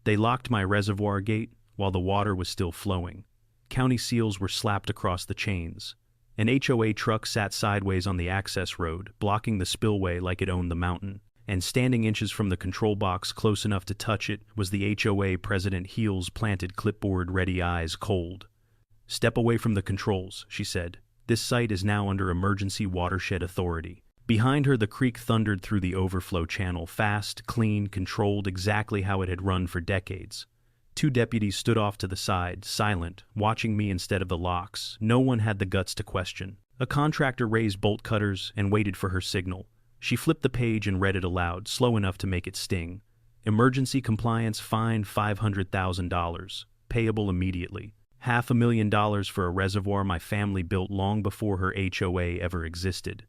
They locked my reservoir gate while the water was still flowing. County seals were slapped across the chains. An HOA truck sat sideways on the access road, blocking the spillway like it owned the mountain. And standing inches from the control box, close enough to touch it, was the HOA president, heels planted, clipboard ready, eyes cold. "Step away from the controls," she said. "This site is now under emergency watershed authority." Behind her, the creek thundered through the overflow channel, fast, clean, controlled, exactly how it had run for decades. 2 deputies stood off to the side, silent, watching me instead of the locks. No one had the guts to question. A contractor raised bolt cutters and waited for her signal. She flipped the page and read it aloud, slow enough to make it sting. "Emergency compliance, fine $500,000, payable immediately. $500,000 for a reservoir my family built long before her HOA ever existed."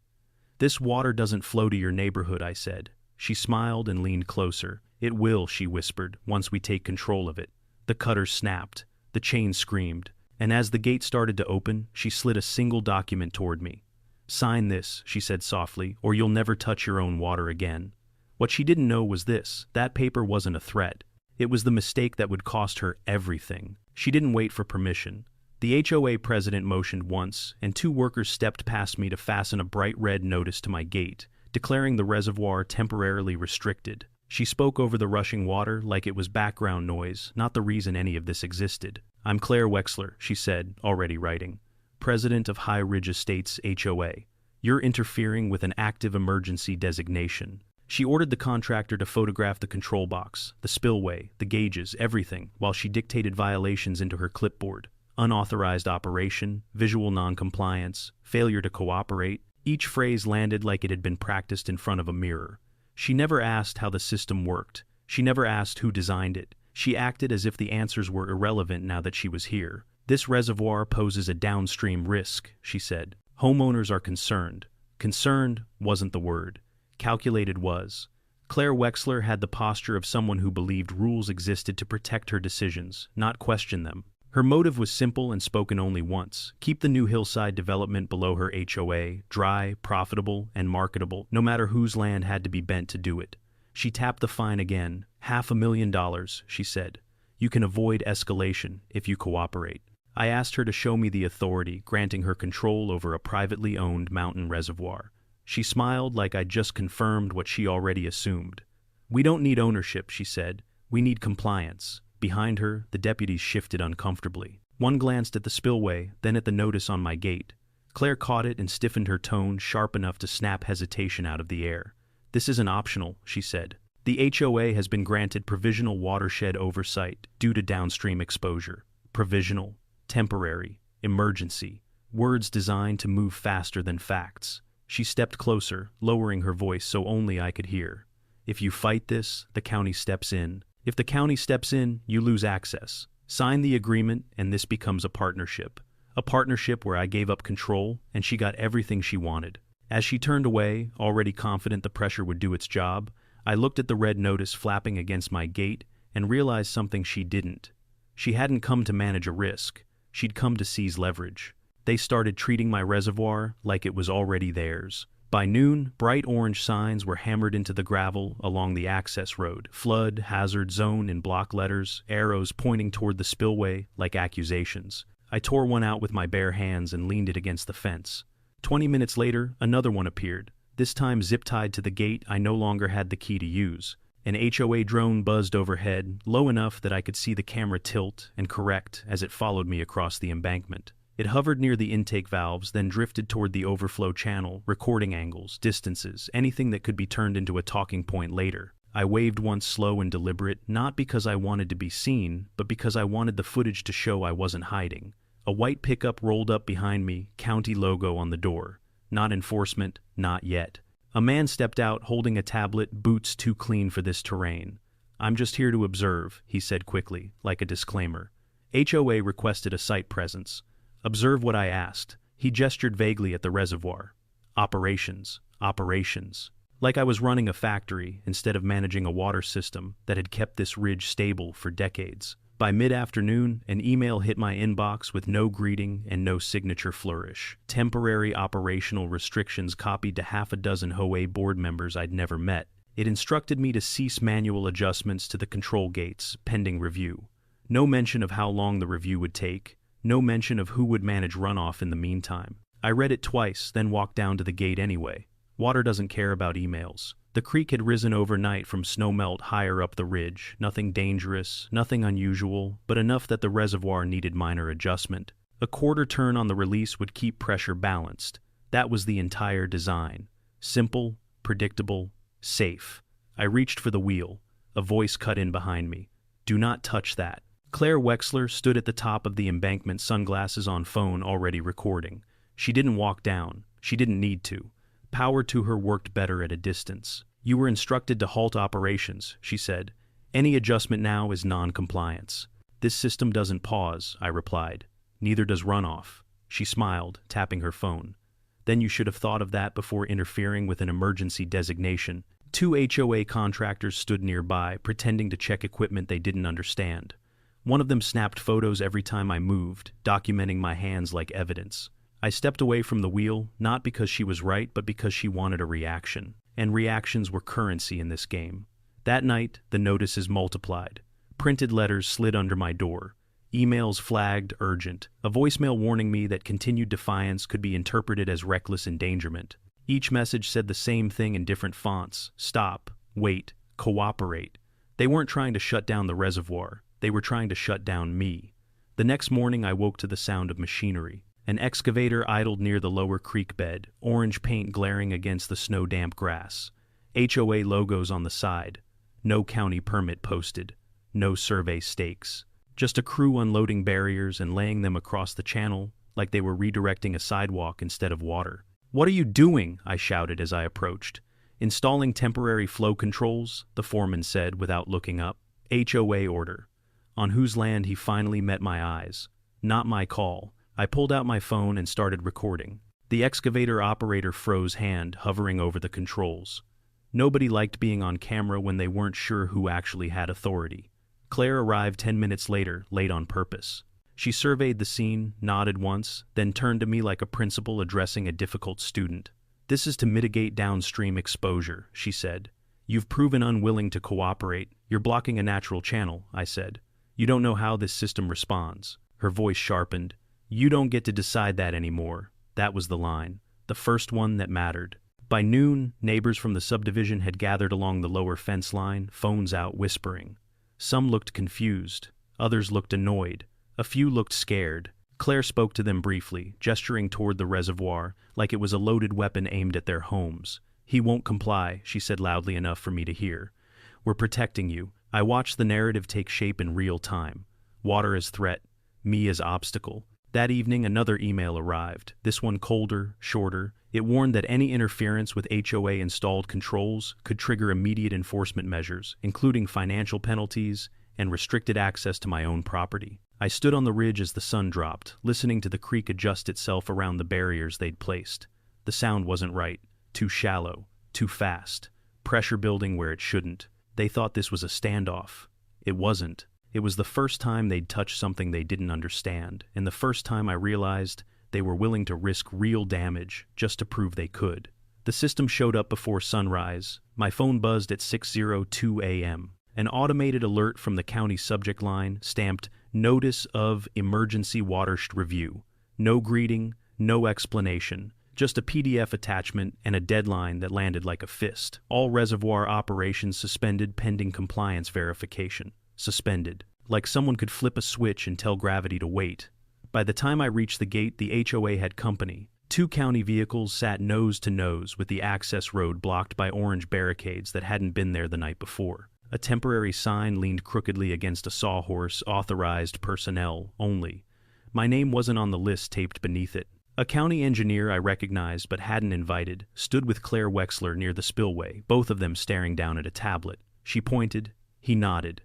"This water doesn't flow to your neighborhood," I said. She smiled and leaned closer. "It will," she whispered, "once we take control of it." The cutters snapped. The chain screamed. And as the gate started to open, she slid a single document toward me. "Sign this," she said softly, "or you'll never touch your own water again." What she didn't know was this: that paper wasn't a threat. It was the mistake that would cost her everything. She didn't wait for permission. The HOA president motioned once, and 2 workers stepped past me to fasten a bright red notice to my gate, declaring the reservoir temporarily restricted. She spoke over the rushing water like it was background noise, not the reason any of this existed. "I'm Claire Wexler," she said, already writing. "President of High Ridge Estates HOA. You're interfering with an active emergency designation." She ordered the contractor to photograph the control box, the spillway, the gauges, everything, while she dictated violations into her clipboard. Unauthorized operation, visual noncompliance, failure to cooperate. Each phrase landed like it had been practiced in front of a mirror. She never asked how the system worked. She never asked who designed it. She acted as if the answers were irrelevant now that she was here. "This reservoir poses a downstream risk," she said. "Homeowners are concerned." Concerned wasn't the word. Calculated was. Claire Wexler had the posture of someone who believed rules existed to protect her decisions, not question them. Her motive was simple and spoken only once: keep the new hillside development below her HOA, dry, profitable, and marketable, no matter whose land had to be bent to do it. She tapped the fine again. $500,000, she said. "You can avoid escalation if you cooperate." I asked her to show me the authority granting her control over a privately owned mountain reservoir. She smiled like I'd just confirmed what she already assumed. "We don't need ownership," she said. "We need compliance." Behind her, the deputies shifted uncomfortably. One glanced at the spillway, then at the notice on my gate. Claire caught it and stiffened her tone sharp enough to snap hesitation out of the air. "This isn't optional," she said. "The HOA has been granted provisional watershed oversight due to downstream exposure." Provisional, temporary, emergency. Words designed to move faster than facts. She stepped closer, lowering her voice so only I could hear. "If you fight this, the county steps in. If the county steps in, you lose access. Sign the agreement, and this becomes a partnership. A partnership where I gave up control, and she got everything she wanted." As she turned away, already confident the pressure would do its job, I looked at the red notice flapping against my gate and realized something she didn't. She hadn't come to manage a risk. She'd come to seize leverage. They started treating my reservoir like it was already theirs. By noon, bright orange signs were hammered into the gravel along the access road. Flood, hazard zone in block letters, arrows pointing toward the spillway like accusations. I tore one out with my bare hands and leaned it against the fence. 20 minutes later, another one appeared, this time zip-tied to the gate I no longer had the key to use. An HOA drone buzzed overhead, low enough that I could see the camera tilt and correct as it followed me across the embankment. It hovered near the intake valves, then drifted toward the overflow channel, recording angles, distances, anything that could be turned into a talking point later. I waved once, slow and deliberate, not because I wanted to be seen, but because I wanted the footage to show I wasn't hiding. A white pickup rolled up behind me, county logo on the door. Not enforcement, not yet. A man stepped out holding a tablet, boots too clean for this terrain. "I'm just here to observe," he said quickly, like a disclaimer. HOA requested a site presence. "Observe what I asked." He gestured vaguely at the reservoir. "Operations, operations." Like I was running a factory instead of managing a water system that had kept this ridge stable for decades. By mid-afternoon, an email hit my inbox with no greeting and no signature flourish. Temporary operational restrictions copied to half a dozen HOA board members I'd never met. It instructed me to cease manual adjustments to the control gates, pending review. No mention of how long the review would take, no mention of who would manage runoff in the meantime. I read it twice, then walked down to the gate anyway. Water doesn't care about emails. The creek had risen overnight from snowmelt higher up the ridge, nothing dangerous, nothing unusual, but enough that the reservoir needed minor adjustment. A quarter turn on the release would keep pressure balanced. That was the entire design. Simple, predictable, safe. I reached for the wheel. A voice cut in behind me. "Do not touch that." Claire Wexler stood at the top of the embankment, sunglasses on, phone already recording. She didn't walk down. She didn't need to. Power to her worked better at a distance. "You were instructed to halt operations," she said. "Any adjustment now is non-compliance." "This system doesn't pause," I replied. "Neither does runoff." She smiled, tapping her phone. "Then you should have thought of that before interfering with an emergency designation." Two HOA contractors stood nearby, pretending to check equipment they didn't understand. One of them snapped photos every time I moved, documenting my hands like evidence. I stepped away from the wheel, not because she was right, but because she wanted a reaction. And reactions were currency in this game. That night, the notices multiplied. Printed letters slid under my door. Emails flagged urgent. A voicemail warning me that continued defiance could be interpreted as reckless endangerment. Each message said the same thing in different fonts. Stop, wait, cooperate. They weren't trying to shut down the reservoir. They were trying to shut down me. The next morning I woke to the sound of machinery. An excavator idled near the lower creek bed, orange paint glaring against the snow-damp grass. HOA logos on the side. No county permit posted. No survey stakes. Just a crew unloading barriers and laying them across the channel like they were redirecting a sidewalk instead of water. "What are you doing?" I shouted as I approached. "Installing temporary flow controls," the foreman said without looking up. HOA order. On whose land he finally met my eyes. Not my call. I pulled out my phone and started recording. The excavator operator froze hand, hovering over the controls. Nobody liked being on camera when they weren't sure who actually had authority. Claire arrived 10 minutes later, late on purpose. She surveyed the scene, nodded once, then turned to me like a principal addressing a difficult student. "This is to mitigate downstream exposure," she said. "You've proven unwilling to cooperate. You're blocking a natural channel," I said. "You don't know how this system responds." Her voice sharpened. "You don't get to decide that anymore." That was the line. The first one that mattered. By noon, neighbors from the subdivision had gathered along the lower fence line, phones out, whispering. Some looked confused. Others looked annoyed. A few looked scared. Claire spoke to them briefly, gesturing toward the reservoir, like it was a loaded weapon aimed at their homes. "He won't comply," she said loudly enough for me to hear. "We're protecting you." I watched the narrative take shape in real time. Water as threat, me as obstacle. That evening, another email arrived, this one colder, shorter. It warned that any interference with HOA-installed controls could trigger immediate enforcement measures, including financial penalties and restricted access to my own property. I stood on the ridge as the sun dropped, listening to the creek adjust itself around the barriers they'd placed. The sound wasn't right. Too shallow. Too fast. Pressure building where it shouldn't. They thought this was a standoff. It wasn't. It was the first time they'd touched something they didn't understand, and the first time I realized they were willing to risk real damage just to prove they could. The system showed up before sunrise. My phone buzzed at 6:02 a.m. An automated alert from the county subject line stamped "Notice of Emergency Water Review." No greeting, no explanation, just a PDF attachment and a deadline that landed like a fist. All reservoir operations suspended pending compliance verification. Suspended. Like someone could flip a switch and tell gravity to wait. By the time I reached the gate, the HOA had company. 2 county vehicles sat nose to nose with the access road blocked by orange barricades that hadn't been there the night before. A temporary sign leaned crookedly against a sawhorse, "Authorized personnel only." My name wasn't on the list taped beneath it. A county engineer I recognized but hadn't invited stood with Claire Wexler near the spillway, both of them staring down at a tablet. She pointed. He nodded.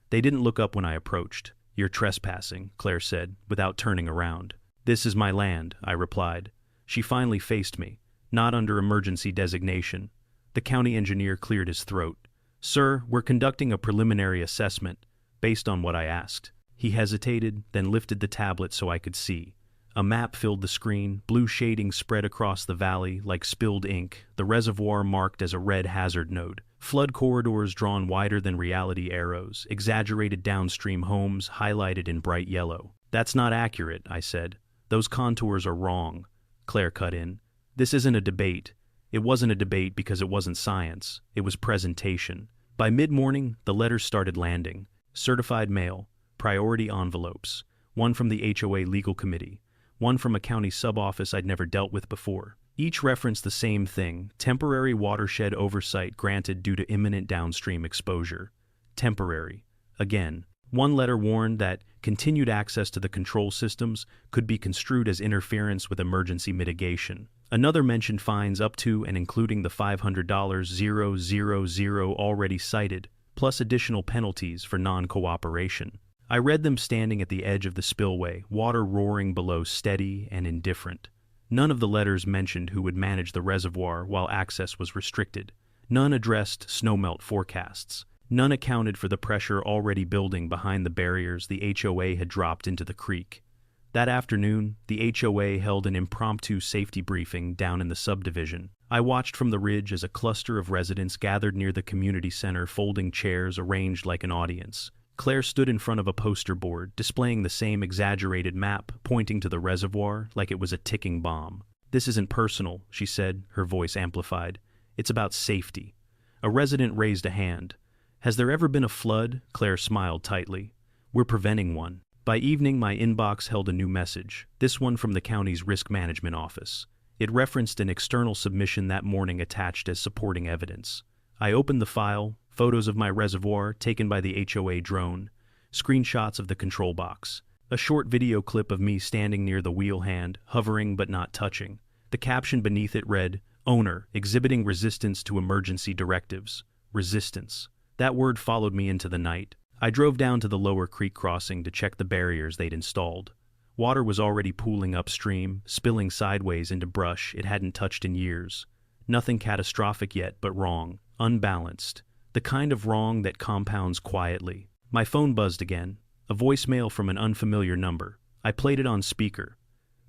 They didn't look up when I approached. "You're trespassing," Claire said, without turning around. "This is my land," I replied. She finally faced me. "Not under emergency designation." The county engineer cleared his throat. "Sir, we're conducting a preliminary assessment, based on what I asked." He hesitated, then lifted the tablet so I could see. A map filled the screen, blue shading spread across the valley like spilled ink, the reservoir marked as a red hazard node. Flood corridors drawn wider than reality arrows, exaggerated downstream homes highlighted in bright yellow. That's not accurate, I said. Those contours are wrong. Claire cut in. This isn't a debate. It wasn't a debate because it wasn't science. It was presentation. By mid-morning, the letters started landing. Certified mail, priority envelopes, one from the HOA legal committee, one from a county sub-office I'd never dealt with before. Each referenced the same thing: temporary watershed oversight granted due to imminent downstream exposure. Temporary. Again. One letter warned that continued access to the control systems could be construed as interference with emergency mitigation. Another mentioned fines up to and including the $500,000 already cited, plus additional penalties for non-cooperation. I read them standing at the edge of the spillway, water roaring below, steady and indifferent. None of the letters mentioned who would manage the reservoir while access was restricted. None addressed snowmelt forecasts. None accounted for the pressure already building behind the barriers the HOA had dropped into the creek. That afternoon, the HOA held an impromptu safety briefing down in the subdivision. I watched from the ridge as a cluster of residents gathered near the community center, folding chairs arranged like an audience. Claire stood in front of a poster board, displaying the same exaggerated map, pointing to the reservoir like it was a ticking bomb. "This isn't personal," she said, her voice amplified. "It's about safety." A resident raised a hand. "Has there ever been a flood?" Claire smiled tightly. "We're preventing one." By evening, my inbox held a new message, this one from the county's risk management office. It referenced an external submission that morning attached as supporting evidence. I opened the file, photos of my reservoir taken by the HOA drone, screenshots of the control box, a short video clip of me standing near the wheel hand, hovering but not touching. The caption beneath it read, "Owner, exhibiting resistance to emergency directives." Resistance. That word followed me into the night. I drove down to the lower creek crossing to check the barriers they'd installed. Water was already pooling upstream, spilling sideways into brush it hadn't touched in years. Nothing catastrophic yet, but wrong, unbalanced. The kind of wrong that compounds quietly. My phone buzzed again, a voicemail from an unfamiliar number. I played it on speaker.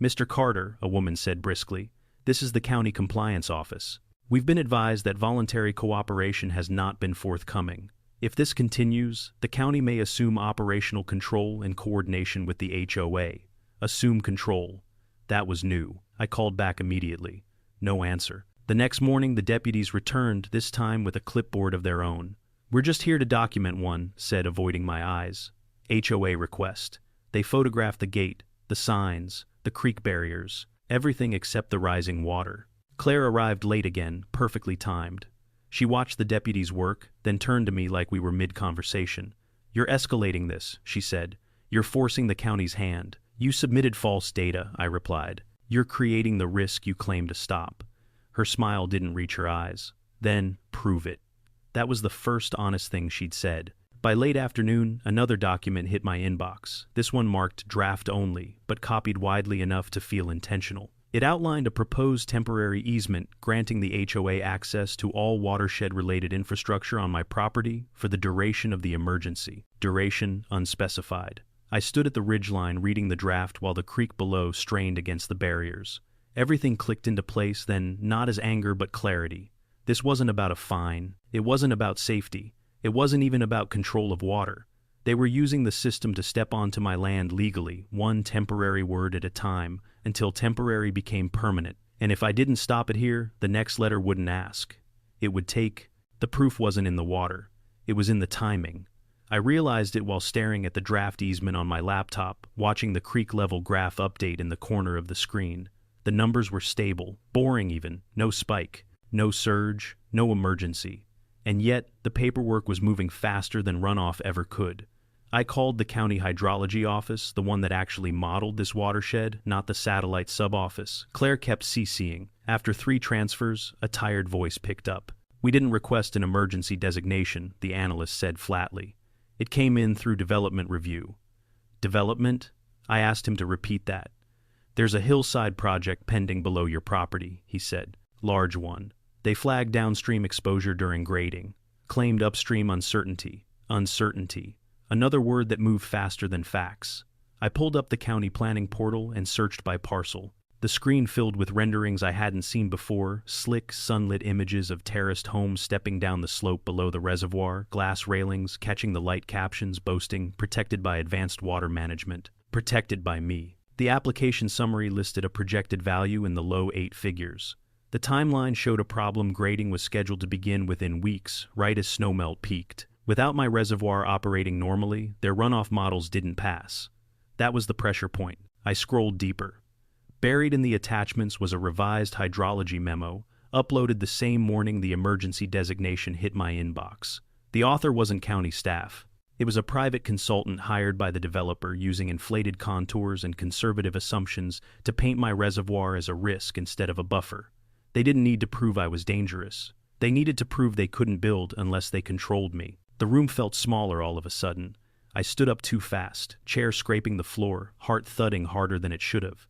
"Mr. Carter," a woman said briskly, "this is the county compliance office. We've been advised that voluntary cooperation has not been forthcoming. If this continues, the county may assume operational control in coordination with the HOA. Assume control." That was new. I called back immediately. No answer. The next morning, the deputies returned, this time with a clipboard of their own. "We're just here to document," one said, avoiding my eyes. "HOA request." They photographed the gate, the signs, the creek barriers, everything except the rising water. Claire arrived late again, perfectly timed. She watched the deputies work, then turned to me like we were mid-conversation. "You're escalating this," she said. "You're forcing the county's hand." "You submitted false data," I replied. "You're creating the risk you claim to stop." Her smile didn't reach her eyes. "Then, prove it." That was the first honest thing she'd said. By late afternoon, another document hit my inbox. This one marked draft only, but copied widely enough to feel intentional. It outlined a proposed temporary easement granting the HOA access to all watershed-related infrastructure on my property for the duration of the emergency. Duration unspecified. I stood at the ridgeline reading the draft while the creek below strained against the barriers. Everything clicked into place then, not as anger but clarity. This wasn't about a fine. It wasn't about safety. It wasn't even about control of water. They were using the system to step onto my land legally, one temporary word at a time, until temporary became permanent. And if I didn't stop it here, the next letter wouldn't ask. It would take. The proof wasn't in the water. It was in the timing. I realized it while staring at the draft easement on my laptop, watching the creek level graph update in the corner of the screen. The numbers were stable, boring even, no spike, no surge, no emergency. And yet, the paperwork was moving faster than runoff ever could. I called the county hydrology office, the one that actually modeled this watershed, not the satellite sub-office. Claire kept CCing. After 3 transfers, a tired voice picked up. "We didn't request an emergency designation," the analyst said flatly. "It came in through development review." "Development?" I asked him to repeat that. "There's a hillside project pending below your property," he said. "Large one. They flagged downstream exposure during grading. Claimed upstream uncertainty. Uncertainty. Another word that moved faster than facts. I pulled up the county planning portal and searched by parcel. The screen filled with renderings I hadn't seen before, slick, sunlit images of terraced homes stepping down the slope below the reservoir, glass railings catching the light, captions boasting, protected by advanced water management. Protected by me. The application summary listed a projected value in the low 8 figures. The timeline showed a problem grading was scheduled to begin within weeks, right as snowmelt peaked. Without my reservoir operating normally, their runoff models didn't pass. That was the pressure point. I scrolled deeper. Buried in the attachments was a revised hydrology memo, uploaded the same morning the emergency designation hit my inbox. The author wasn't county staff. It was a private consultant hired by the developer using inflated contours and conservative assumptions to paint my reservoir as a risk instead of a buffer. They didn't need to prove I was dangerous. They needed to prove they couldn't build unless they controlled me. The room felt smaller all of a sudden. I stood up too fast, chair scraping the floor, heart thudding harder than it should have.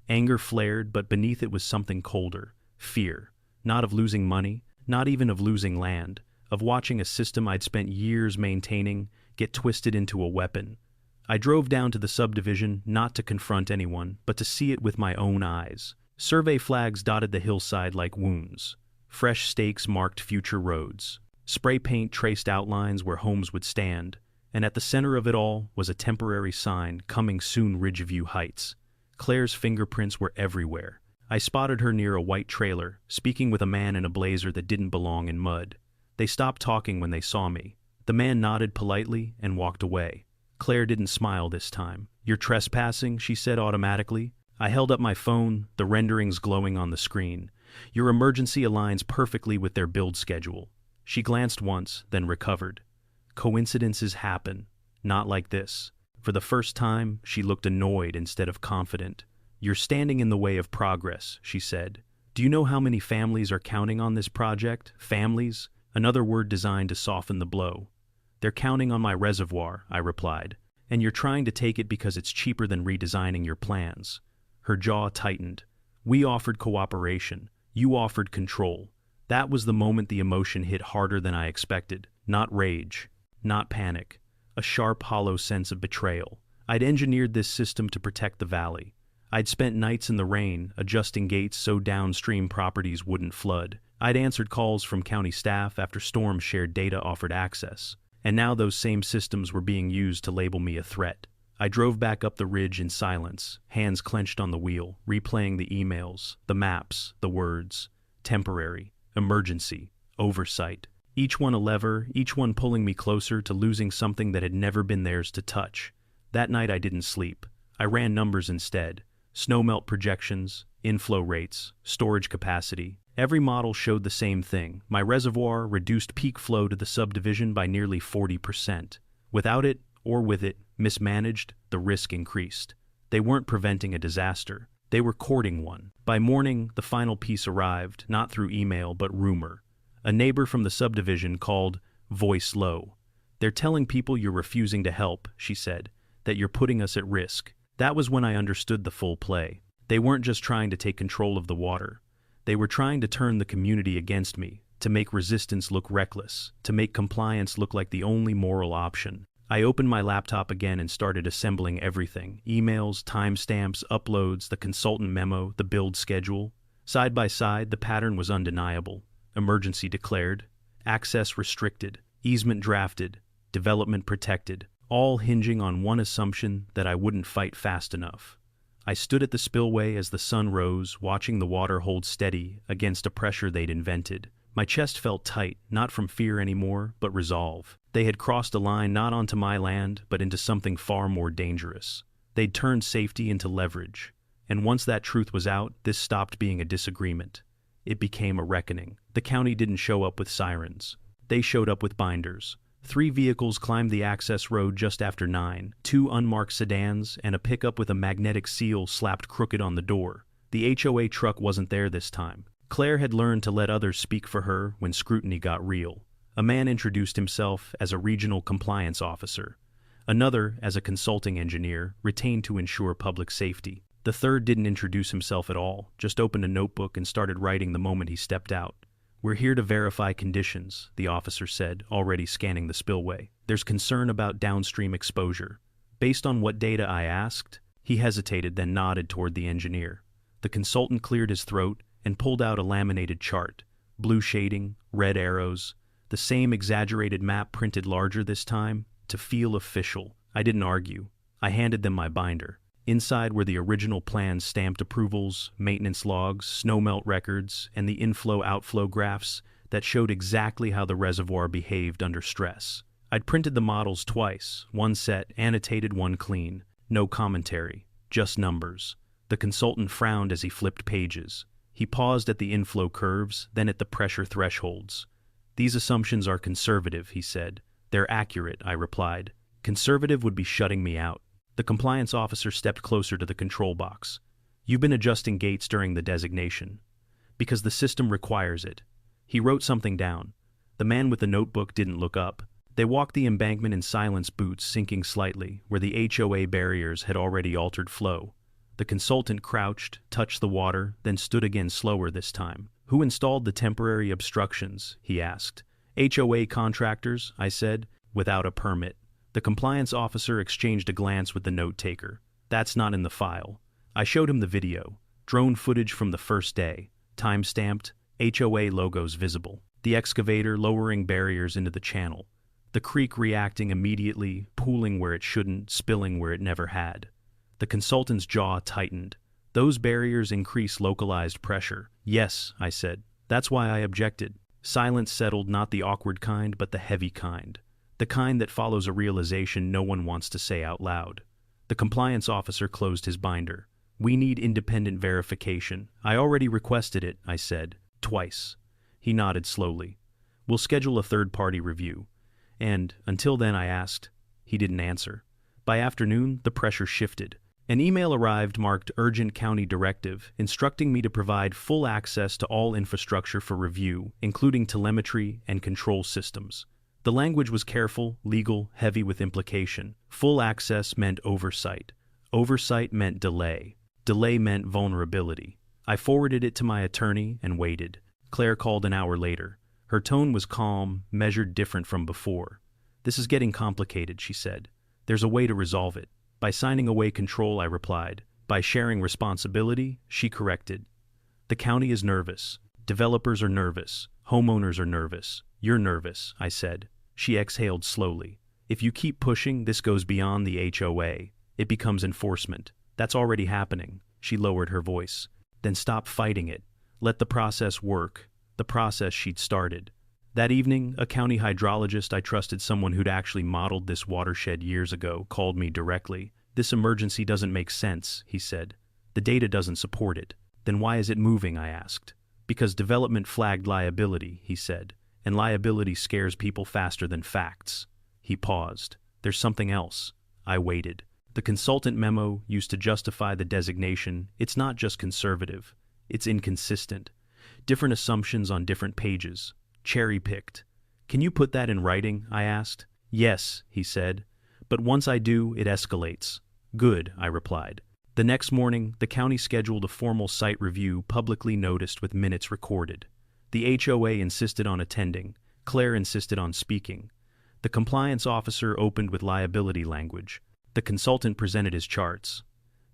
Anger flared, but beneath it was something colder. Fear. Not of losing money, not even of losing land, of watching a system I'd spent years maintaining get twisted into a weapon. I drove down to the subdivision not to confront anyone, but to see it with my own eyes. Survey flags dotted the hillside like wounds. Fresh stakes marked future roads. Spray paint traced outlines where homes would stand, and at the center of it all was a temporary sign, "Coming soon, Ridgeview Heights." Claire's fingerprints were everywhere. I spotted her near a white trailer, speaking with a man in a blazer that didn't belong in mud. They stopped talking when they saw me. The man nodded politely and walked away. Claire didn't smile this time. "You're trespassing," she said automatically. I held up my phone, the renderings glowing on the screen. "Your emergency aligns perfectly with their build schedule." She glanced once, then recovered. "Coincidences happen. Not like this." For the first time, she looked annoyed instead of confident. "You're standing in the way of progress," she said. "Do you know how many families are counting on this project? Families?" Another word designed to soften the blow. "They're counting on my reservoir," I replied. "And you're trying to take it because it's cheaper than redesigning your plans." Her jaw tightened. "We offered cooperation. You offered control." That was the moment the emotion hit harder than I expected. Not rage. Not panic. A sharp, hollow sense of betrayal. I'd engineered this system to protect the valley. I'd spent nights in the rain, adjusting gates so downstream properties wouldn't flood. I'd answered calls from county staff after storms shared data offered access. And now those same systems were being used to label me a threat. I drove back up the ridge in silence, hands clenched on the wheel, replaying the emails, the maps, the words. Temporary, emergency, oversight. Each one a lever, each one pulling me closer to losing something that had never been theirs to touch. That night I didn't sleep. I ran numbers instead. Snowmelt projections, inflow rates, storage capacity. Every model showed the same thing. My reservoir reduced peak flow to the subdivision by nearly 40%. Without it, or with it, mismanaged, the risk increased. They weren't preventing a disaster. They were courting one. By morning, the final piece arrived, not through email but rumor. A neighbor from the subdivision called, voice low. "They're telling people you're refusing to help," she said, "that you're putting us at risk." That was when I understood the full play. They weren't just trying to take control of the water. They were trying to turn the community against me, to make resistance look reckless, to make compliance look like the only moral option. I opened my laptop again and started assembling everything. Emails, timestamps, uploads, the consultant memo, the build schedule. Side by side, the pattern was undeniable. Emergency declared, access restricted, easement drafted, development protected, all hinging on one assumption that I wouldn't fight fast enough. I stood at the spillway as the sun rose, watching the water hold steady against a pressure they'd invented. My chest felt tight, not from fear anymore, but resolve. They had crossed a line not onto my land, but into something far more dangerous. They'd turned safety into leverage. And once that truth was out, this stopped being a disagreement. It became a reckoning. The county didn't show up with sirens. They showed up with binders. 3 vehicles climbed the access road just after 9, 2 unmarked sedans, and a pickup with a magnetic seal slapped crooked on the door. The HOA truck wasn't there this time. Claire had learned to let others speak for her when scrutiny got real. A man introduced himself as a regional compliance officer. Another as a consulting engineer, retained to ensure public safety. The third didn't introduce himself at all, just opened a notebook and started writing the moment he stepped out. "We're here to verify conditions," the officer said, already scanning the spillway. "There's concern about downstream exposure." Based on what data I asked, he hesitated, then nodded toward the engineer. The consultant cleared his throat and pulled out a laminated chart. Blue shading, red arrows, the same exaggerated map printed larger this time, to feel official. I didn't argue. I handed them my binder. Inside were the original plans, stamped approvals, maintenance logs, snowmelt records, and the inflow-outflow graphs that showed exactly how the reservoir behaved under stress. I'd printed the models twice, one set, annotated, one clean. No commentary, just numbers. The consultant frowned as he flipped pages. He paused at the inflow curves, then at the pressure thresholds. "These assumptions are conservative," he said. "They're accurate," I replied. "Conservative would be shutting me out." The compliance officer stepped closer to the control box. "You've been adjusting gates during the designation. Because the system requires it." He wrote something down. The man with the notebook didn't look up. They walked the embankment in silence, boots sinking slightly, where the HOA barriers had already altered flow. The consultant crouched, touched the water, then stood again, slower this time. "Who installed the temporary obstructions?" he asked. "HOA contractors," I said, "without a permit." The compliance officer exchanged a glance with the note-taker. "That's not in the file." I showed him the video. Drone footage from the first day. Time-stamped, HOA logos visible. The excavator lowering barriers into the channel. The creek reacting immediately, pooling where it shouldn't, spilling where it never had. The consultant's jaw tightened. "Those barriers increase localized pressure." "Yes," I said. "That's why I objected." Silence settled, not the awkward kind, but the heavy kind. The kind that follows a realization no one wants to say out loud. The compliance officer closed his binder. "We need independent verification." "I already requested it," I said. "Twice." He nodded slowly. "We'll schedule a third-party review." "And, until then," I asked. He didn't answer. By afternoon, the pressure shifted. An email arrived marked Urgent County Directive, instructing me to provide full access to all infrastructure for review, including telemetry and control systems. The language was careful, legal, heavy with implication. Full access meant oversight. Oversight meant delay. Delay meant vulnerability. I forwarded it to my attorney and waited. Claire called an hour later. Her tone was calm, measured, different from before. "This is getting complicated," she said. "There's a way to resolve it." "By signing away control," I replied. "By sharing responsibility," she corrected. "The county is nervous. Developers are nervous. Homeowners are nervous. You're nervous," I said. She exhaled slowly. "If you keep pushing, this goes beyond the HOA. It becomes enforcement. That's already happening." She lowered her voice. "Then stop fighting it. Let the process work." The process she'd started. That evening, a county hydrologist I trusted, someone who'd actually modeled this watershed years ago, called me directly. "This emergency doesn't make sense," he said. "The data doesn't support it." "Then why is it moving?" I asked. "Because development flagged liability," he said. "And liability scares people faster than facts." He paused. "There's something else." I waited. The consultant memo used to justify the designation. It's not just conservative. It's inconsistent. Different assumptions on different pages. Cherry-picked. "Can you put that in writing?" I asked. "Yes," he said. "But once I do, it escalates." "Good," I replied. The next morning, the county scheduled a formal site review, publicly noticed with minutes recorded. The HOA insisted on attending. Claire insisted on speaking. The compliance officer opened with liability language. The consultant presented his charts.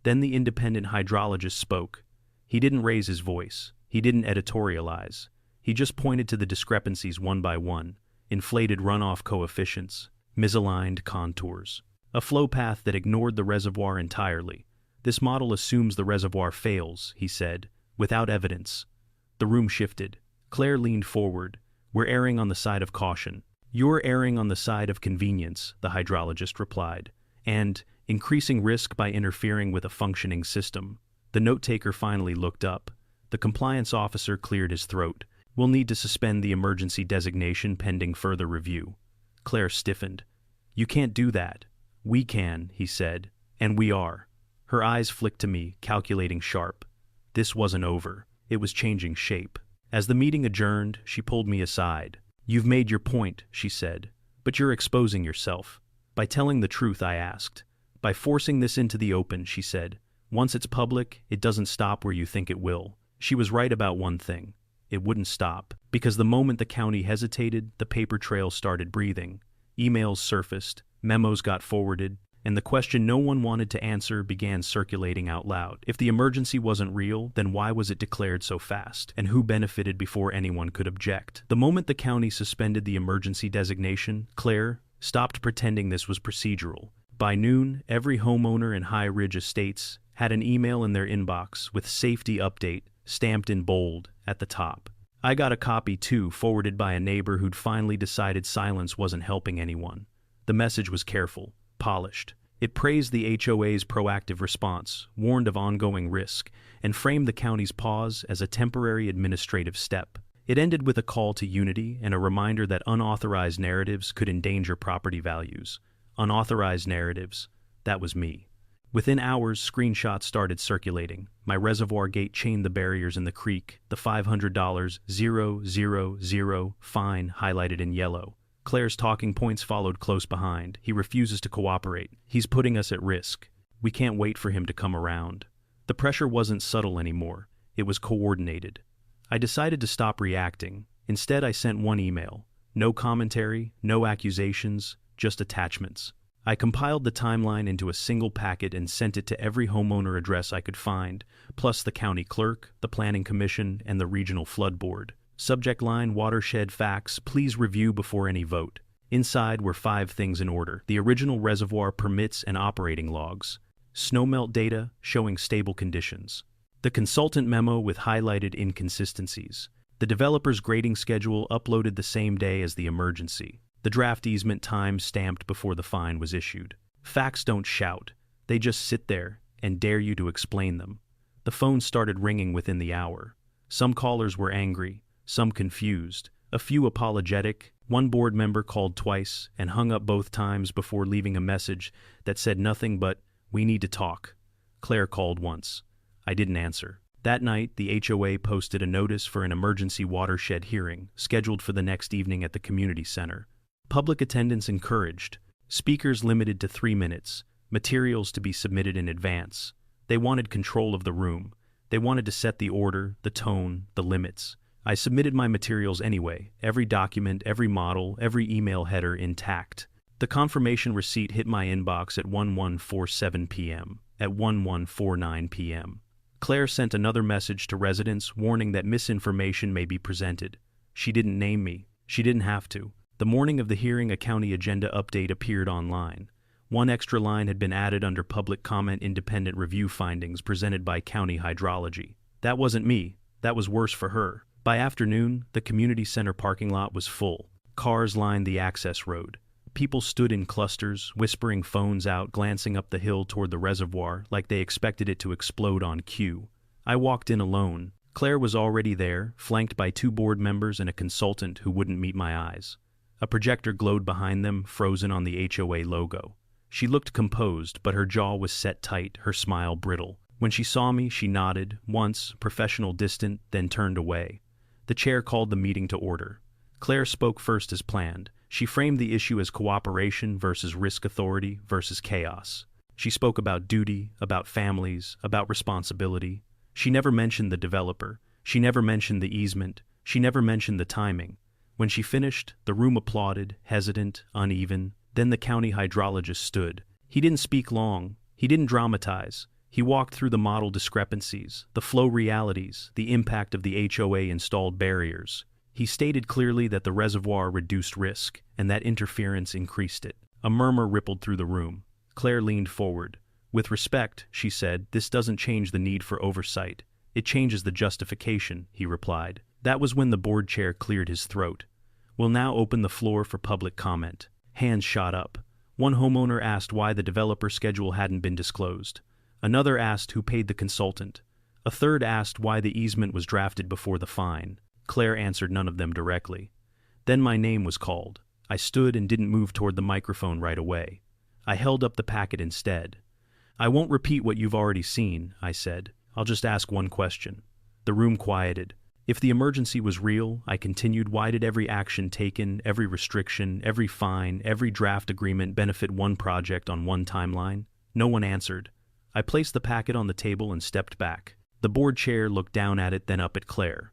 Then the independent hydrologist spoke. He didn't raise his voice. He didn't editorialize. He just pointed to the discrepancies one by one. Inflated runoff coefficients, misaligned contours. A flow path that ignored the reservoir entirely. "This model assumes the reservoir fails," he said, "without evidence." The room shifted. Claire leaned forward. "We're erring on the side of caution." "You're erring on the side of convenience," the hydrologist replied. "And increasing risk by interfering with a functioning system." The note-taker finally looked up. The compliance officer cleared his throat. "We'll need to suspend the emergency designation pending further review." Claire stiffened. "You can't do that." "We can," he said. "And we are." Her eyes flicked to me, calculating sharp. This wasn't over. It was changing shape. As the meeting adjourned, she pulled me aside. "You've made your point," she said. "But you're exposing yourself." "By telling the truth?" I asked. "By forcing this into the open," she said. "Once it's public, it doesn't stop where you think it will." She was right about one thing. It wouldn't stop. Because the moment the county hesitated, the paper trail started breathing. Emails surfaced, memos got forwarded, and the question no one wanted to answer began circulating out loud. If the emergency wasn't real, then why was it declared so fast? And who benefited before anyone could object? The moment the county suspended the emergency designation, Claire stopped pretending this was procedural. By noon, every homeowner in High Ridge Estates had an email in their inbox with "safety update" stamped in bold at the top. I got a copy too, forwarded by a neighbor who'd finally decided silence wasn't helping anyone. The message was careful, polished. It praised the HOA's proactive response, warned of ongoing risk, and framed the county's pause as a temporary administrative step. It ended with a call to unity and a reminder that unauthorized narratives could endanger property values. Unauthorized narratives. That was me. Within hours, screenshots started circulating. My reservoir gate chained the barriers in the creek, the $500,000 fine highlighted in yellow. Claire's talking points followed close behind. He refuses to cooperate. He's putting us at risk. We can't wait for him to come around. The pressure wasn't subtle anymore. It was coordinated. I decided to stop reacting. Instead, I sent one email. No commentary, no accusations, just attachments. I compiled the timeline into a single packet and sent it to every homeowner address I could find, plus the county clerk, the planning commission, and the regional flood board. Subject line: watershed facts, please review before any vote. Inside were 5 things in order: the original reservoir permits and operating logs, snowmelt data showing stable conditions, the consultant memo with highlighted inconsistencies, the developer's grading schedule uploaded the same day as the emergency, the draft easement time stamped before the fine was issued. Facts don't shout. They just sit there and dare you to explain them. The phone started ringing within the hour. Some callers were angry, some confused, a few apologetic. One board member called twice and hung up both times before leaving a message that said nothing but, "We need to talk." Claire called once. I didn't answer. That night, the HOA posted a notice for an emergency watershed hearing, scheduled for the next evening at the community center. Public attendance encouraged. Speakers limited to 3 minutes. Materials to be submitted in advance. They wanted control of the room. They wanted to set the order, the tone, the limits. I submitted my materials anyway, every document, every model, every email header intact. The confirmation receipt hit my inbox at 11:47 p.m., at 11:49 p.m. Claire sent another message to residents warning that misinformation may be presented. She didn't name me. She didn't have to. The morning of the hearing, a county agenda update appeared online. One extra line had been added under public comment: independent review findings presented by county hydrology. That wasn't me. That was worse for her. By afternoon, the community center parking lot was full. Cars lined the access road. People stood in clusters, whispering, phones out, glancing up the hill toward the reservoir like they expected it to explode on cue. I walked in alone. Claire was already there, flanked by 2 board members and a consultant who wouldn't meet my eyes. A projector glowed behind them, frozen on the HOA logo. She looked composed, but her jaw was set tight, her smile brittle. When she saw me, she nodded, once, professional, distant, then turned away. The chair called the meeting to order. Claire spoke first as planned. She framed the issue as cooperation versus risk, authority versus chaos. She spoke about duty, about families, about responsibility. She never mentioned the developer. She never mentioned the easement. She never mentioned the timing. When she finished, the room applauded, hesitant, uneven. Then the county hydrologist stood. He didn't speak long. He didn't dramatize. He walked through the model discrepancies, the flow realities, the impact of the HOA installed barriers. He stated clearly that the reservoir reduced risk, and that interference increased it. A murmur rippled through the room. Claire leaned forward. With respect, she said, "This doesn't change the need for oversight. It changes the justification," he replied. That was when the board chair cleared his throat. "We'll now open the floor for public comment." Hands shot up. One homeowner asked why the developer schedule hadn't been disclosed. Another asked who paid the consultant. A third asked why the easement was drafted before the fine. Claire answered none of them directly. Then my name was called. I stood and didn't move toward the microphone right away. I held up the packet instead. "I won't repeat what you've already seen," I said. "I'll just ask one question." The room quieted. If the emergency was real, I continued, why did every action taken, every restriction, every fine, every draft agreement benefit one project on one timeline? No one answered. I placed the packet on the table and stepped back. The board chair looked down at it, then up at Claire.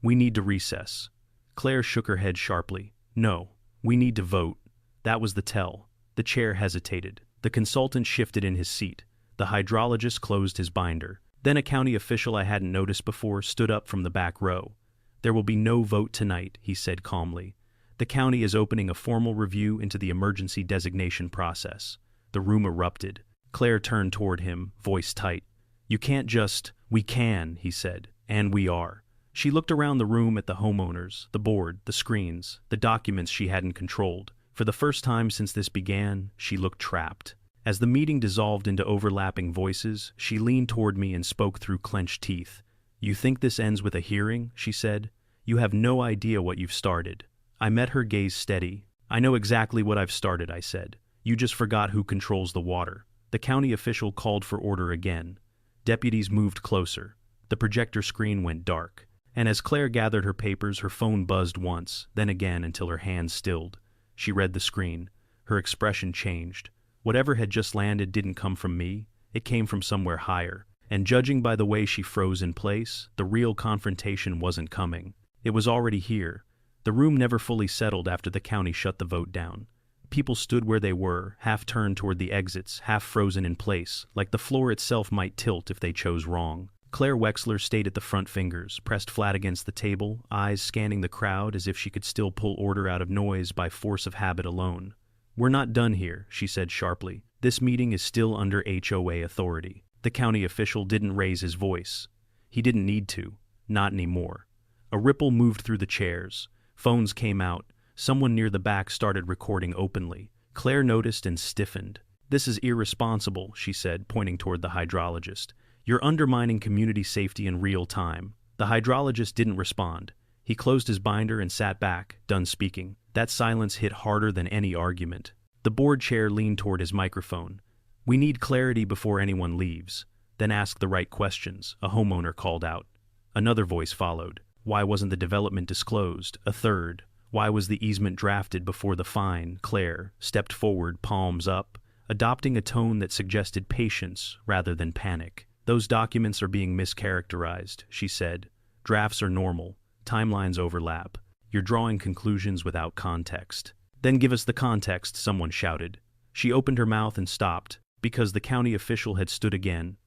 "We need to recess." Claire shook her head sharply. "No, we need to vote." That was the tell. The chair hesitated. The consultant shifted in his seat. The hydrologist closed his binder. Then a county official I hadn't noticed before stood up from the back row. "There will be no vote tonight," he said calmly. "The county is opening a formal review into the emergency designation process." The room erupted. Claire turned toward him, voice tight. "You can't just—" "We can," he said, "and we are." She looked around the room at the homeowners, the board, the screens, the documents she hadn't controlled. For the first time since this began, she looked trapped. As the meeting dissolved into overlapping voices, she leaned toward me and spoke through clenched teeth. "You think this ends with a hearing?" she said. "You have no idea what you've started." I met her gaze steady. "I know exactly what I've started," I said. "You just forgot who controls the water." The county official called for order again. Deputies moved closer. The projector screen went dark. And as Claire gathered her papers, her phone buzzed once, then again until her hands stilled. She read the screen. Her expression changed. Whatever had just landed didn't come from me. It came from somewhere higher. And judging by the way she froze in place, the real confrontation wasn't coming. It was already here. The room never fully settled after the county shut the vote down. People stood where they were, half turned toward the exits, half frozen in place, like the floor itself might tilt if they chose wrong. Claire Wexler stayed at the front, fingers pressed flat against the table, eyes scanning the crowd as if she could still pull order out of noise by force of habit alone. "We're not done here," she said sharply. "This meeting is still under HOA authority." The county official didn't raise his voice. He didn't need to. Not anymore. A ripple moved through the chairs. Phones came out. Someone near the back started recording openly. Claire noticed and stiffened. "This is irresponsible," she said, pointing toward the hydrologist. "You're undermining community safety in real time." The hydrologist didn't respond. He closed his binder and sat back, done speaking. That silence hit harder than any argument. The board chair leaned toward his microphone. "We need clarity before anyone leaves. Then ask the right questions," a homeowner called out. Another voice followed. "Why wasn't the development disclosed?" A third. "Why was the easement drafted before the fine?" Claire stepped forward, palms up, adopting a tone that suggested patience rather than panic. "Those documents are being mischaracterized," she said. "Drafts are normal. Timelines overlap. You're drawing conclusions without context." "Then give us the context," someone shouted. She opened her mouth and stopped, because the county official had stood again.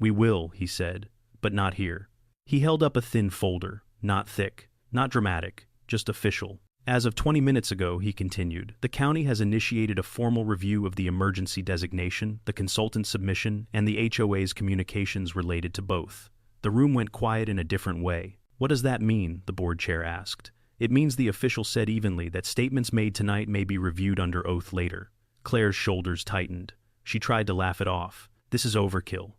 "We will," he said, "but not here." He held up a thin folder, not thick, not dramatic, just official. "As of 20 minutes ago," he continued, "the county has initiated a formal review of the emergency designation, the consultant submission, and the HOA's communications related to both." The room went quiet in a different way. "What does that mean?" the board chair asked. "It means," the official said evenly, "that statements made tonight may be reviewed under oath later." Claire's shoulders tightened. She tried to laugh it off. "This is overkill."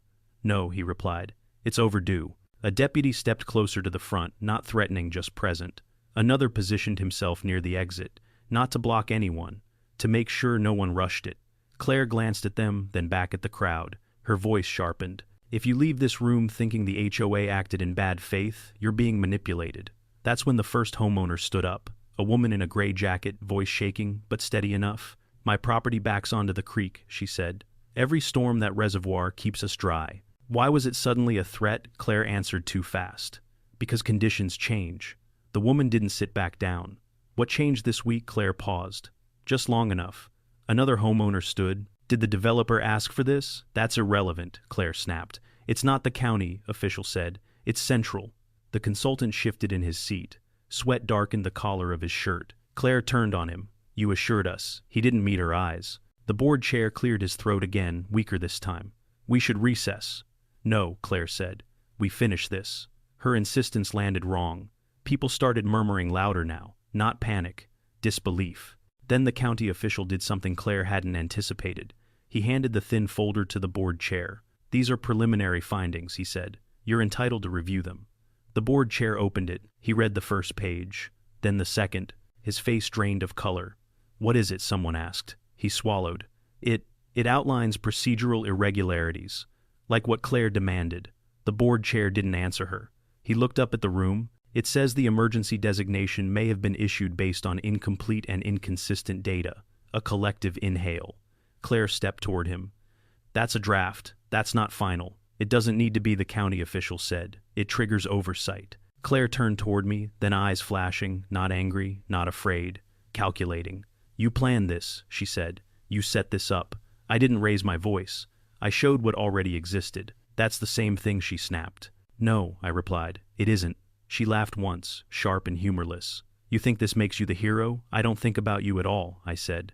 "No," he replied. "It's overdue." A deputy stepped closer to the front, not threatening, just present. Another positioned himself near the exit, not to block anyone, to make sure no one rushed it. Claire glanced at them, then back at the crowd. Her voice sharpened. "If you leave this room thinking the HOA acted in bad faith, you're being manipulated." That's when the first homeowner stood up. A woman in a gray jacket, voice shaking, but steady enough. "My property backs onto the creek," she said. "Every storm that reservoir keeps us dry." Why was it suddenly a threat? Claire answered too fast. "Because conditions change." The woman didn't sit back down. "What changed this week?" Claire paused. "Just long enough." Another homeowner stood. "Did the developer ask for this?" "That's irrelevant," Claire snapped. "It's not the county," official said. "It's central." The consultant shifted in his seat. Sweat darkened the collar of his shirt. Claire turned on him. "You assured us." He didn't meet her eyes. The board chair cleared his throat again, weaker this time. "We should recess." "No," Claire said. "We finish this." Her insistence landed wrong. People started murmuring louder now. Not panic. Disbelief. Then the county official did something Claire hadn't anticipated. He handed the thin folder to the board chair. "These are preliminary findings," he said. "You're entitled to review them." The board chair opened it. He read the first page. Then the second. His face drained of color. "What is it?" someone asked. He swallowed. It outlines procedural irregularities, like what Claire demanded." The board chair didn't answer her. He looked up at the room. "It says the emergency designation may have been issued based on incomplete and inconsistent data." A collective inhale. Claire stepped toward him. "That's a draft. That's not final. It doesn't need to be," the county official said. "It triggers oversight." Claire turned toward me, then eyes flashing, not angry, not afraid, calculating. "You planned this," she said. "You set this up. I didn't raise my voice. I showed what already existed. That's the same thing, she snapped. No, I replied. It isn't. She laughed once, sharp and humorless. You think this makes you the hero? I don't think about you at all, I said.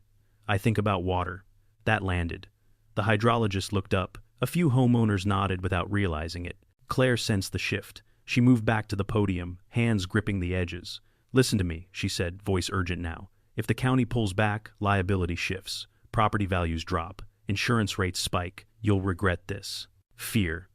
I think about water. That landed. The hydrologist looked up. A few homeowners nodded without realizing it. Claire sensed the shift. She moved back to the podium, hands gripping the edges. Listen to me, she said, voice urgent now. If the county pulls back, liability shifts. Property values drop. Insurance rates spike. You'll regret this. Fear.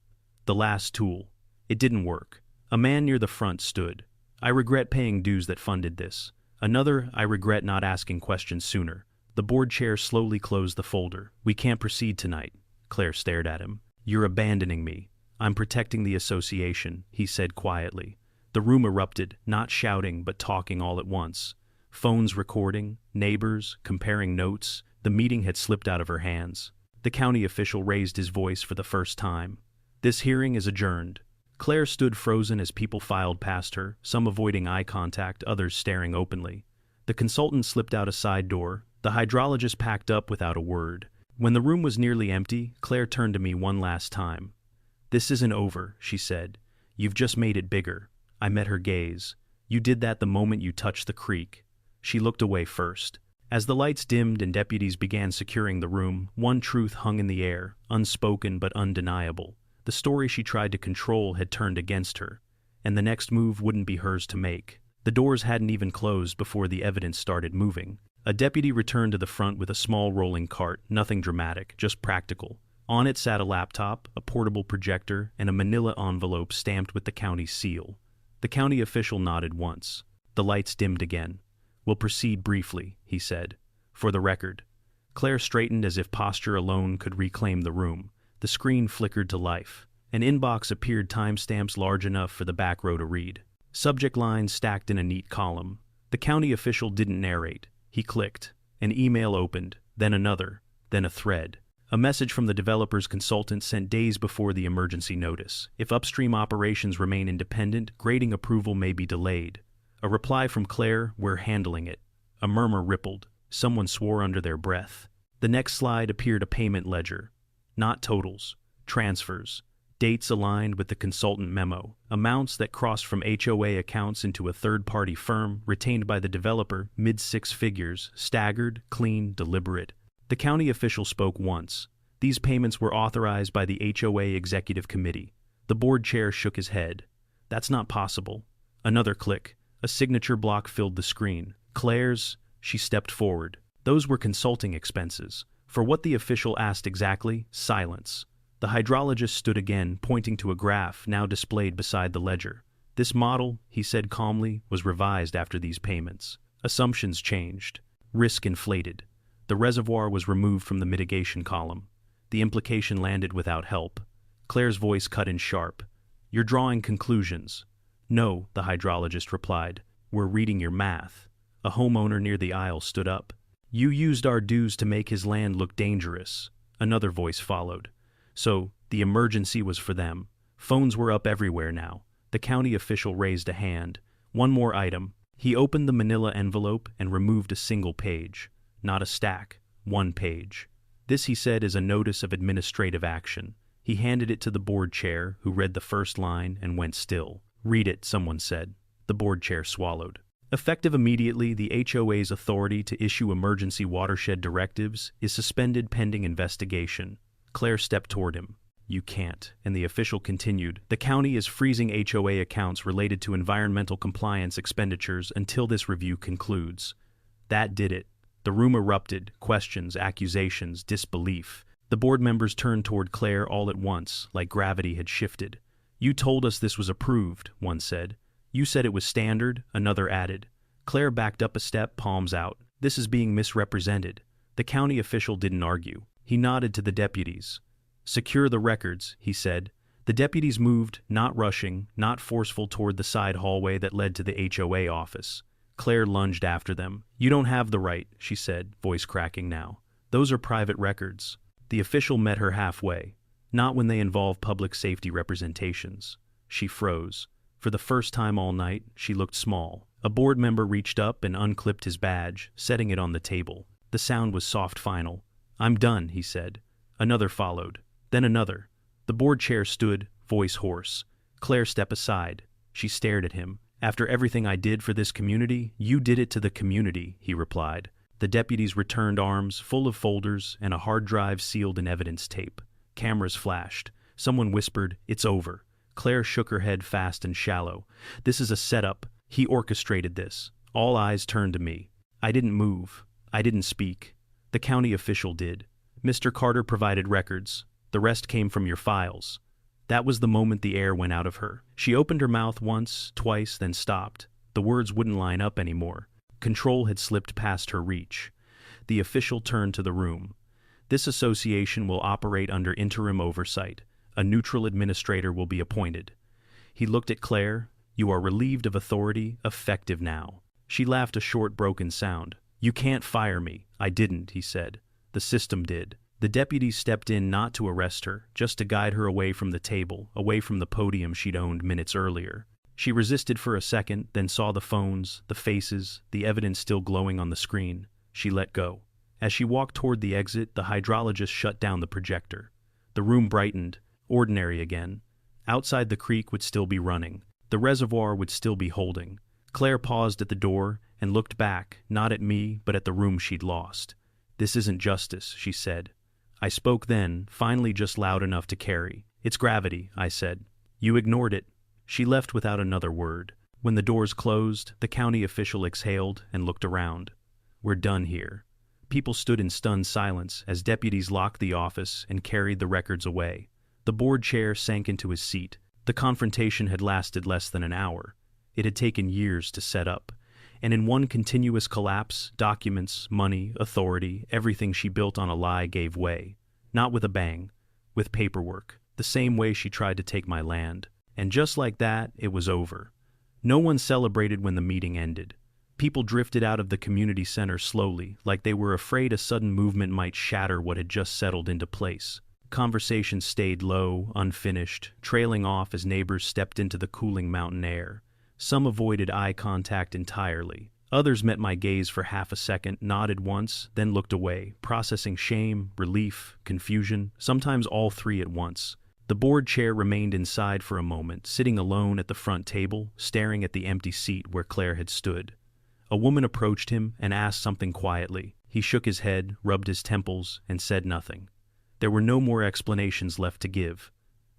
The last tool. It didn't work. A man near the front stood. I regret paying dues that funded this. Another, I regret not asking questions sooner. The board chair slowly closed the folder. We can't proceed tonight. Claire stared at him. You're abandoning me. I'm protecting the association, he said quietly. The room erupted, not shouting but talking all at once. Phones recording, neighbors, comparing notes. The meeting had slipped out of her hands. The county official raised his voice for the first time. This hearing is adjourned. Claire stood frozen as people filed past her, some avoiding eye contact, others staring openly. The consultant slipped out a side door. The hydrologist packed up without a word. When the room was nearly empty, Claire turned to me one last time. This isn't over, she said. You've just made it bigger. I met her gaze. You did that the moment you touched the creek. She looked away first. As the lights dimmed and deputies began securing the room, one truth hung in the air, unspoken but undeniable. The story she tried to control had turned against her, and the next move wouldn't be hers to make. The doors hadn't even closed before the evidence started moving. A deputy returned to the front with a small rolling cart, nothing dramatic, just practical. On it sat a laptop, a portable projector, and a manila envelope stamped with the county's seal. The county official nodded once. The lights dimmed again. We'll proceed briefly, he said. For the record. Claire straightened as if posture alone could reclaim the room. The screen flickered to life. An inbox appeared, timestamps large enough for the back row to read. Subject lines stacked in a neat column. The county official didn't narrate. He clicked. An email opened, then another, then a thread. A message from the developer's consultant sent days before the emergency notice. If upstream operations remain independent, grading approval may be delayed. A reply from Claire, we're handling it. A murmur rippled. Someone swore under their breath. The next slide appeared a payment ledger. Not totals. Transfers. Dates aligned with the consultant memo. Amounts that crossed from HOA accounts into a third-party firm, retained by the developer, mid-six figures, staggered, clean, deliberate. The county official spoke once. These payments were authorized by the HOA Executive Committee. The board chair shook his head. That's not possible. Another click. A signature block filled the screen. Claire's. She stepped forward. Those were consulting expenses. For what the official asked exactly, silence. The hydrologist stood again, pointing to a graph now displayed beside the ledger. This model, he said calmly, was revised after these payments. Assumptions changed. Risk inflated. The reservoir was removed from the mitigation column. The implication landed without help. Claire's voice cut in sharp. You're drawing conclusions. No, the hydrologist replied. We're reading your math. A homeowner near the aisle stood up. You used our dues to make his land look dangerous. Another voice followed. So, the emergency was for them. Phones were up everywhere now. The county official raised a hand. One more item. He opened the manila envelope and removed a single page. Not a stack. One page. This, he said, is a notice of administrative action. He handed it to the board chair, who read the first line and went still. Read it, someone said. The board chair swallowed. Effective immediately, the HOA's authority to issue emergency watershed directives is suspended pending investigation. Claire stepped toward him. You can't. And the official continued. The county is freezing HOA accounts related to environmental compliance expenditures until this review concludes. That did it. The room erupted. Questions, accusations, disbelief. The board members turned toward Claire all at once, like gravity had shifted. You told us this was approved, one said. You said it was standard, another added. Claire backed up a step, palms out. This is being misrepresented. The county official didn't argue. He nodded to the deputies. Secure the records, he said. The deputies moved, not rushing, not forceful, toward the side hallway that led to the HOA office. Claire lunged after them. You don't have the right, she said, voice cracking now. Those are private records. The official met her halfway. Not when they involve public safety representations. She froze. For the first time all night, she looked small. A board member reached up and unclipped his badge, setting it on the table. The sound was soft, final. "I'm done," he said. Another followed. Then another. The board chair stood, voice hoarse. "Claire, step aside." She stared at him. "After everything I did for this community, you did it to the community," he replied. The deputies returned arms full of folders and a hard drive sealed in evidence tape. Cameras flashed. Someone whispered, "It's over." Claire shook her head fast and shallow. "This is a setup. He orchestrated this." All eyes turned to me. I didn't move. I didn't speak. The county official did. "Mr. Carter provided records. The rest came from your files." That was the moment the air went out of her. She opened her mouth once, twice, then stopped. The words wouldn't line up anymore. Control had slipped past her reach. The official turned to the room. "This association will operate under interim oversight. A neutral administrator will be appointed." He looked at Claire. "You are relieved of authority, effective now." She laughed a short, broken sound. "You can't fire me." "I didn't," he said. "The system did." The deputies stepped in not to arrest her, just to guide her away from the table, away from the podium she'd owned minutes earlier. She resisted for a second, then saw the phones, the faces, the evidence still glowing on the screen. She let go. As she walked toward the exit, the hydrologist shut down the projector. The room brightened, ordinary again. Outside, the creek would still be running. The reservoir would still be holding. Claire paused at the door and looked back, not at me, but at the room she'd lost. "This isn't justice," she said. I spoke then, finally just loud enough to carry. "It's gravity," I said. "You ignored it." She left without another word. When the doors closed, the county official exhaled and looked around. "We're done here." People stood in stunned silence as deputies locked the office and carried the records away. The board chair sank into his seat. The confrontation had lasted less than an hour. It had taken years to set up. And in one continuous collapse, documents, money, authority, everything she built on a lie gave way. Not with a bang, with paperwork, the same way she tried to take my land. And just like that, it was over. No one celebrated when the meeting ended. People drifted out of the community center slowly, like they were afraid a sudden movement might shatter what had just settled into place. Conversations stayed low, unfinished, trailing off as neighbors stepped into the cooling mountain air. Some avoided eye contact entirely. Others met my gaze for half a second, nodded once, then looked away, processing shame, relief, confusion, sometimes all three at once. The board chair remained inside for a moment, sitting alone at the front table, staring at the empty seat where Claire had stood. A woman approached him and asked something quietly. He shook his head, rubbed his temples, and said nothing. There were no more explanations left to give.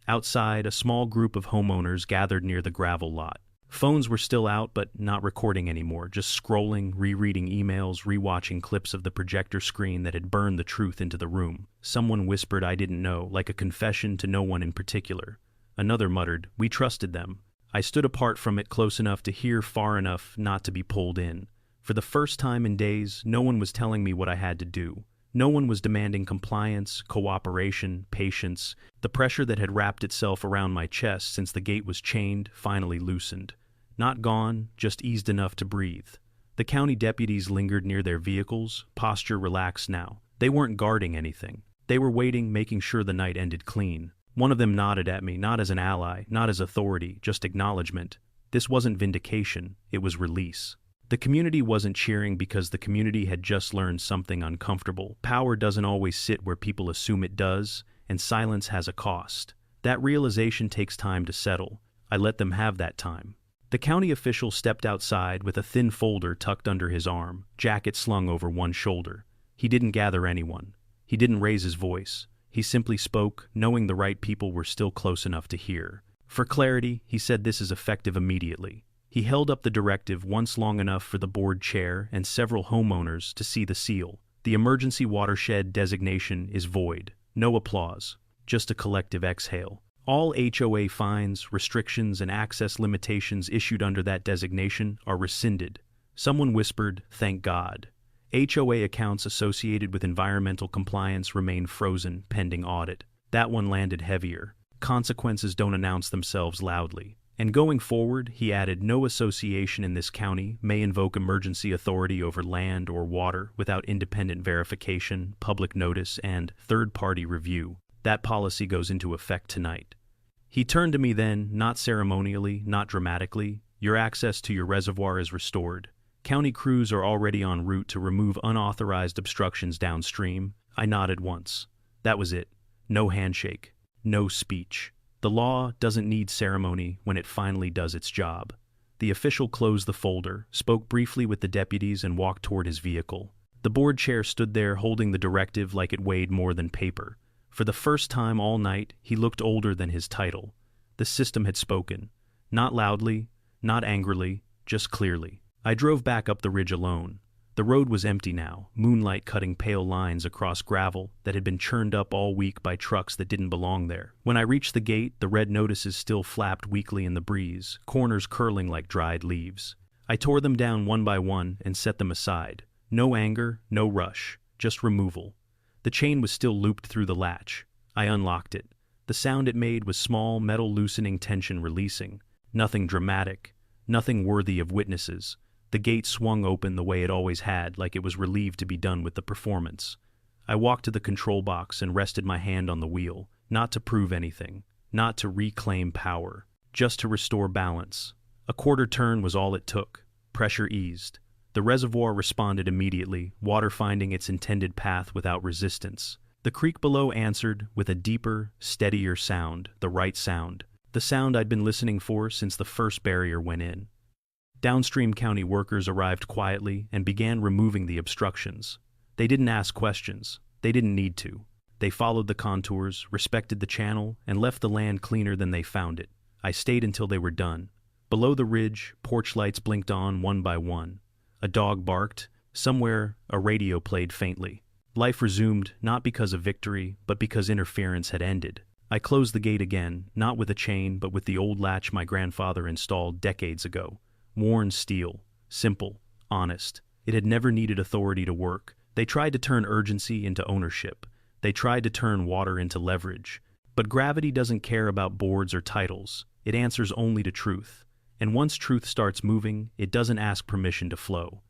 Outside, a small group of homeowners gathered near the gravel lot. Phones were still out, but not recording anymore, just scrolling, rereading emails, rewatching clips of the projector screen that had burned the truth into the room. Someone whispered, "I didn't know," like a confession to no one in particular. Another muttered, "We trusted them." I stood apart from it, close enough to hear, far enough not to be pulled in. For the first time in days, no one was telling me what I had to do. No one was demanding compliance, cooperation, patience. The pressure that had wrapped itself around my chest since the gate was chained finally loosened. Not gone, just eased enough to breathe. The county deputies lingered near their vehicles, posture relaxed now. They weren't guarding anything. They were waiting, making sure the night ended clean. One of them nodded at me, not as an ally, not as authority, just acknowledgement. This wasn't vindication, it was release. The community wasn't cheering because the community had just learned something uncomfortable. Power doesn't always sit where people assume it does, and silence has a cost. That realization takes time to settle. I let them have that time. The county official stepped outside with a thin folder tucked under his arm, jacket slung over one shoulder. He didn't gather anyone. He didn't raise his voice. He simply spoke, knowing the right people were still close enough to hear. For clarity, he said this is effective immediately. He held up the directive once long enough for the board chair and several homeowners to see the seal. The emergency watershed designation is void. No applause. Just a collective exhale. All HOA fines, restrictions, and access limitations issued under that designation are rescinded. Someone whispered, "Thank God." HOA accounts associated with environmental compliance remain frozen pending audit. That one landed heavier. Consequences don't announce themselves loudly. And going forward, he added, no association in this county may invoke emergency authority over land or water without independent verification, public notice, and third-party review. That policy goes into effect tonight. He turned to me then, not ceremonially, not dramatically. Your access to your reservoir is restored. County crews are already en route to remove unauthorized obstructions downstream. I nodded once. That was it. No handshake. No speech. The law doesn't need ceremony when it finally does its job. The official closed the folder, spoke briefly with the deputies, and walked toward his vehicle. The board chair stood there holding the directive like it weighed more than paper. For the first time all night, he looked older than his title. The system had spoken. Not loudly, not angrily, just clearly. I drove back up the ridge alone. The road was empty now, moonlight cutting pale lines across gravel that had been churned up all week by trucks that didn't belong there. When I reached the gate, the red notices still flapped weakly in the breeze, corners curling like dried leaves. I tore them down one by one and set them aside. No anger, no rush, just removal. The chain was still looped through the latch. I unlocked it. The sound it made was small, metal loosening, tension releasing. Nothing dramatic, nothing worthy of witnesses. The gate swung open the way it always had, like it was relieved to be done with the performance. I walked to the control box and rested my hand on the wheel, not to prove anything, not to reclaim power, just to restore balance. A quarter turn was all it took. Pressure eased. The reservoir responded immediately, water finding its intended path without resistance. The creek below answered with a deeper, steadier sound, the right sound, the sound I'd been listening for since the first barrier went in. Downstream county workers arrived quietly and began removing the obstructions. They didn't ask questions. They didn't need to. They followed the contours, respected the channel, and left the land cleaner than they found it. I stayed until they were done. Below the ridge, porch lights blinked on one by one. A dog barked. Somewhere, a radio played faintly. Life resumed, not because of victory, but because interference had ended. I closed the gate again, not with a chain, but with the old latch my grandfather installed decades ago. Worn steel, simple, honest. It had never needed authority to work. They tried to turn urgency into ownership. They tried to turn water into leverage. But gravity doesn't care about boards or titles. It answers only to truth. And once truth starts moving, it doesn't ask permission to flow.